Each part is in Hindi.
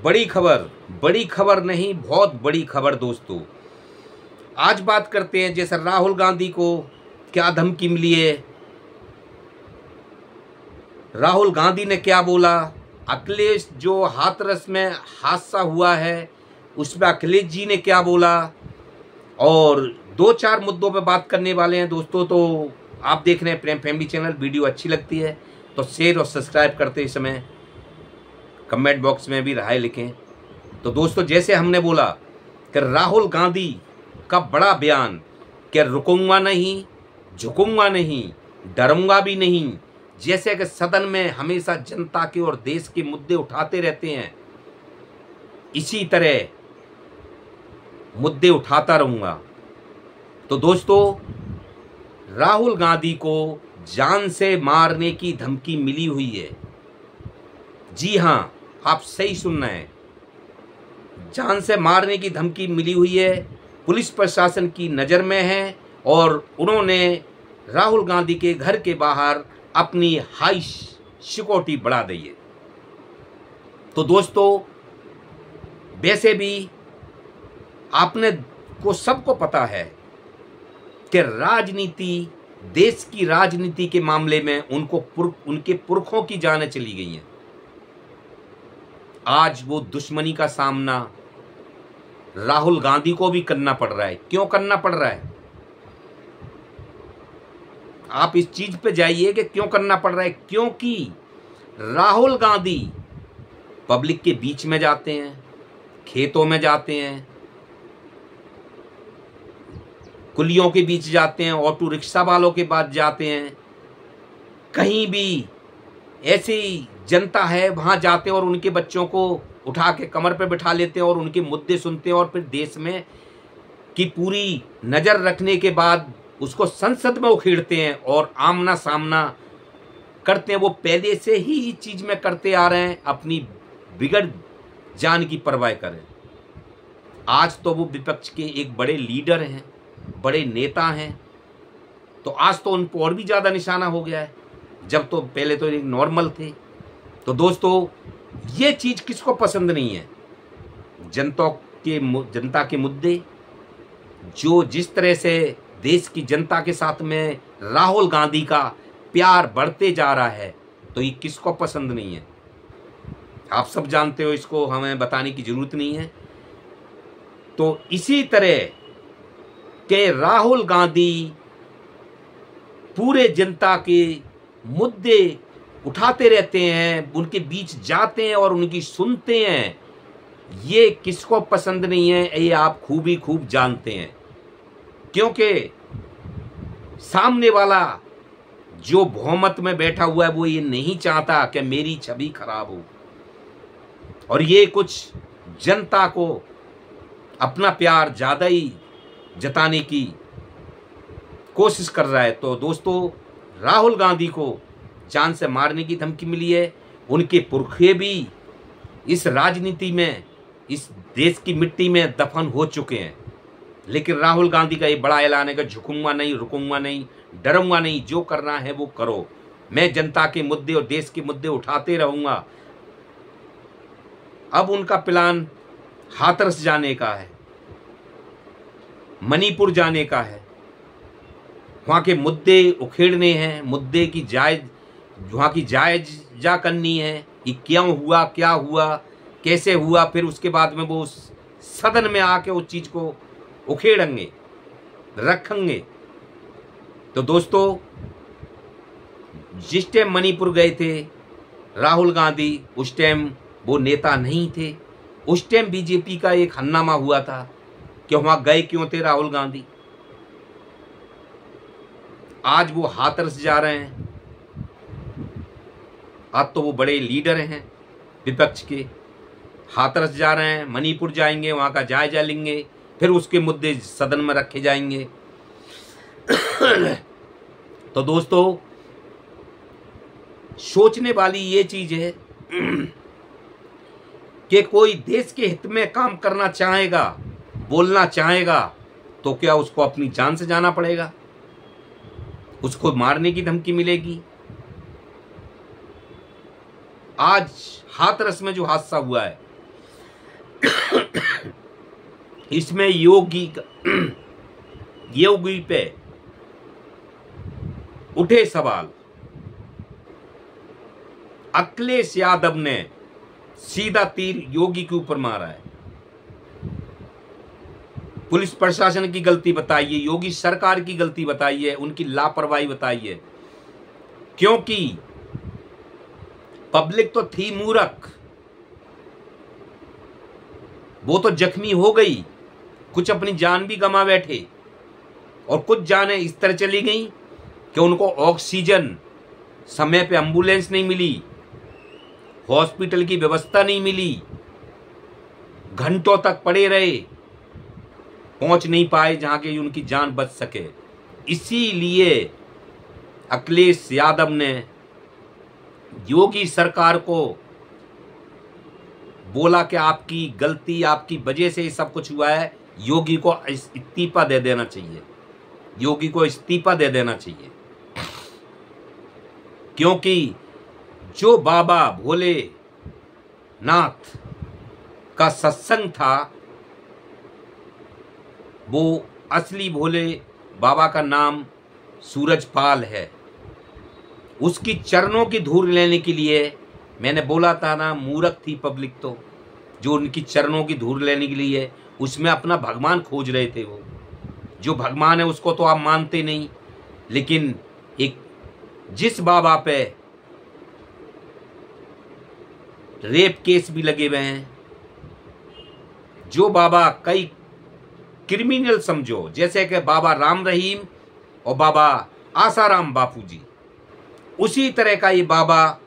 बड़ी खबर नहीं, बहुत बड़ी खबर दोस्तों। आज बात करते हैं जैसे राहुल गांधी को क्या धमकी मिली है, राहुल गांधी ने क्या बोला, अखिलेश जो हाथरस में हादसा हुआ है उसमें अखिलेश जी ने क्या बोला, और 2-4 मुद्दों पे बात करने वाले हैं दोस्तों। तो आप देख रहे हैं प्रेम फैमिली चैनल। वीडियो अच्छी लगती है तो शेयर और सब्सक्राइब करते समय कमेंट बॉक्स में भी राय लिखें। तो दोस्तों, जैसे हमने बोला कि राहुल गांधी का बड़ा बयान कि रुकूंगा नहीं, झुकूंगा नहीं, डरूंगा भी नहीं, जैसे कि सदन में हमेशा जनता के और देश के मुद्दे उठाते रहते हैं, इसी तरह मुद्दे उठाता रहूंगा। तो दोस्तों, राहुल गांधी को जान से मारने की धमकी मिली हुई है। जी हां, आप सही सुन रहे हैं, जान से मारने की धमकी मिली हुई है। पुलिस प्रशासन की नज़र में है और उन्होंने राहुल गांधी के घर के बाहर अपनी हाई सिक्योरिटी बढ़ा दी है। तो दोस्तों, वैसे भी आपने को सबको पता है कि राजनीति, देश की राजनीति के मामले में उनके पुरखों की जानें चली गई हैं। आज वो दुश्मनी का सामना राहुल गांधी को भी करना पड़ रहा है। क्यों करना पड़ रहा है? आप इस चीज पे जाइए कि क्यों करना पड़ रहा है। क्योंकि राहुल गांधी पब्लिक के बीच में जाते हैं, खेतों में जाते हैं, कुलियों के बीच जाते हैं, ऑटो रिक्शा वालों के पास जाते हैं, कहीं भी ऐसी जनता है वहां जाते हैं और उनके बच्चों को उठा के कमर पे बिठा लेते हैं और उनके मुद्दे सुनते हैं और फिर देश में की पूरी नज़र रखने के बाद उसको संसद में उखेड़ते हैं और आमना सामना करते हैं। वो पहले से ही इस चीज में करते आ रहे हैं, अपनी बिगड़ जान की परवाह करें। आज तो वो विपक्ष के एक बड़े लीडर हैं, बड़े नेता हैं, तो आज तो उन पर और भी ज़्यादा निशाना हो गया है, जब तो पहले तो एक नॉर्मल थे। तो दोस्तों, ये चीज़ किसको पसंद नहीं है? जनता के मुद्दे जो जिस तरह से देश की जनता के साथ में राहुल गांधी का प्यार बढ़ते जा रहा है, तो ये किसको पसंद नहीं है? आप सब जानते हो, इसको हमें बताने की जरूरत नहीं है। तो इसी तरह के राहुल गांधी पूरे जनता के मुद्दे उठाते रहते हैं, उनके बीच जाते हैं और उनकी सुनते हैं। ये किसको पसंद नहीं है, ये आप खूब जानते हैं। क्योंकि सामने वाला जो बहुमत में बैठा हुआ है वो ये नहीं चाहता कि मेरी छवि खराब हो, और ये कुछ जनता को अपना प्यार ज़्यादा ही जताने की कोशिश कर रहा है। तो दोस्तों, राहुल गांधी को जान से मारने की धमकी मिली है। उनके पुरखे भी इस राजनीति में, इस देश की मिट्टी में दफन हो चुके हैं, लेकिन राहुल गांधी का ये बड़ा ऐलान है कि झुकूंगा नहीं, रुकूंगा नहीं, डरूंगा नहीं, जो करना है वो करो, मैं जनता के मुद्दे और देश के मुद्दे उठाते रहूंगा। अब उनका प्लान हाथरस जाने का है, मणिपुर जाने का है, वहाँ के मुद्दे उखेड़ने हैं, मुद्दे की वहाँ की जायजा करनी है कि क्यों हुआ, क्या हुआ, कैसे हुआ, फिर उसके बाद में वो सदन में आके उस चीज़ को उखेड़ेंगे, रखेंगे। तो दोस्तों, जिस टाइम मणिपुर गए थे राहुल गांधी, उस टाइम वो नेता नहीं थे। उस टाइम बीजेपी का एक हंगामा हुआ था कि वहाँ गए क्यों थे राहुल गांधी। आज वो हाथरस जा रहे हैं, आज तो वो बड़े लीडर हैं विपक्ष के, हाथरस जा रहे हैं, मणिपुर जाएंगे, वहाँ का जायजा लेंगे, फिर उसके मुद्दे सदन में रखे जाएंगे। तो दोस्तों, सोचने वाली ये चीज है कि कोई देश के हित में काम करना चाहेगा, बोलना चाहेगा, तो क्या उसको अपनी जान से जाना पड़ेगा? उसको मारने की धमकी मिलेगी? आज हाथरस में जो हादसा हुआ है, इसमें योगी पे उठे सवाल। अखिलेश यादव ने सीधा तीर योगी के ऊपर मारा है। पुलिस प्रशासन की गलती बताइए, योगी सरकार की गलती बताइए, उनकी लापरवाही बताइए, क्योंकि पब्लिक तो थी मूर्ख, वो तो जख्मी हो गई, कुछ अपनी जान भी गंवा बैठे और कुछ जानें इस तरह चली गई कि उनको ऑक्सीजन समय पे एम्बुलेंस नहीं मिली, हॉस्पिटल की व्यवस्था नहीं मिली, घंटों तक पड़े रहे, पहुंच नहीं पाए जहां के उनकी जान बच सके। इसीलिए अखिलेश यादव ने योगी सरकार को बोला कि आपकी गलती, आपकी वजह से ये सब कुछ हुआ है, योगी को इस्तीफा दे देना चाहिए, योगी को इस्तीफा दे देना चाहिए। क्योंकि जो बाबा भोलेनाथ का सत्संग था, वो असली भोले बाबा का नाम सूरजपाल है। उसकी चरणों की धूल लेने के लिए मैंने बोला था ना, मूर्ख थी पब्लिक तो, जो उनकी चरणों की धूल लेने के लिए उसमें अपना भगवान खोज रहे थे। वो जो भगवान है उसको तो आप मानते नहीं, लेकिन एक जिस बाबा पे रेप केस भी लगे हुए हैं, जो बाबा कई क्रिमिनल समझो, जैसे कि बाबा राम रहीम और बाबा आसाराम बापूजी, उसी तरह का ये बाबा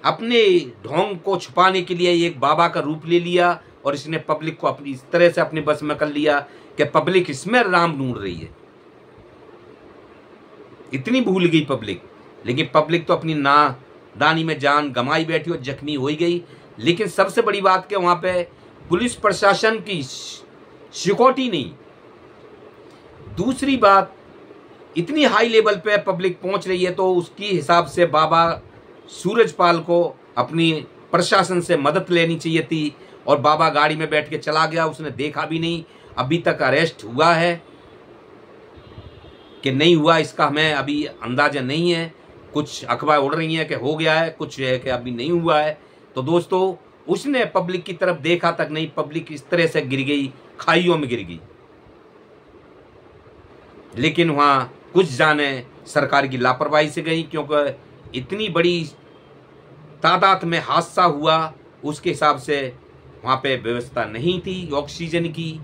अपने ढोंग को छुपाने के लिए एक बाबा का रूप ले लिया और इसने पब्लिक को अपनी इस तरह से अपने बस में कर लिया कि पब्लिक इसमें राम ढूंढ रही है। इतनी भूल गई पब्लिक, लेकिन पब्लिक तो अपनी नादानी में जान गंवाई बैठी और जख्मी हो ही गई। लेकिन सबसे बड़ी बात कि वहां पे पुलिस प्रशासन की सिक्योरिटी नहीं। दूसरी बात, इतनी हाई लेवल पे पब्लिक पहुंच रही है तो उसकी हिसाब से बाबा सूरजपाल को अपनी प्रशासन से मदद लेनी चाहिए थी। और बाबा गाड़ी में बैठ के चला गया, उसने देखा भी नहीं, अभी तक अरेस्ट हुआ है कि नहीं हुआ इसका हमें अभी अंदाजा नहीं है। कुछ अखबार उड़ रही हैं कि हो गया है, कुछ है कि अभी नहीं हुआ है। तो दोस्तों, उसने पब्लिक की तरफ देखा तक नहीं, पब्लिक इस तरह से गिर गई, खाइयों में गिर गई। लेकिन वहां कुछ जाने सरकार की लापरवाही से गई, क्योंकि इतनी बड़ी तादाद में हादसा हुआ, उसके हिसाब से वहां पे व्यवस्था नहीं थी, ऑक्सीजन की,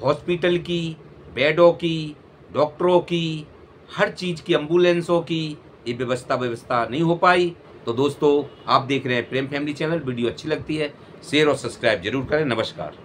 हॉस्पिटल की, बेडों की, डॉक्टरों की, हर चीज की, एम्बुलेंसों की, ये व्यवस्था नहीं हो पाई। तो दोस्तों, आप देख रहे हैं प्रेम फैमिली चैनल। वीडियो अच्छी लगती है शेयर और सब्सक्राइब जरूर करें। नमस्कार।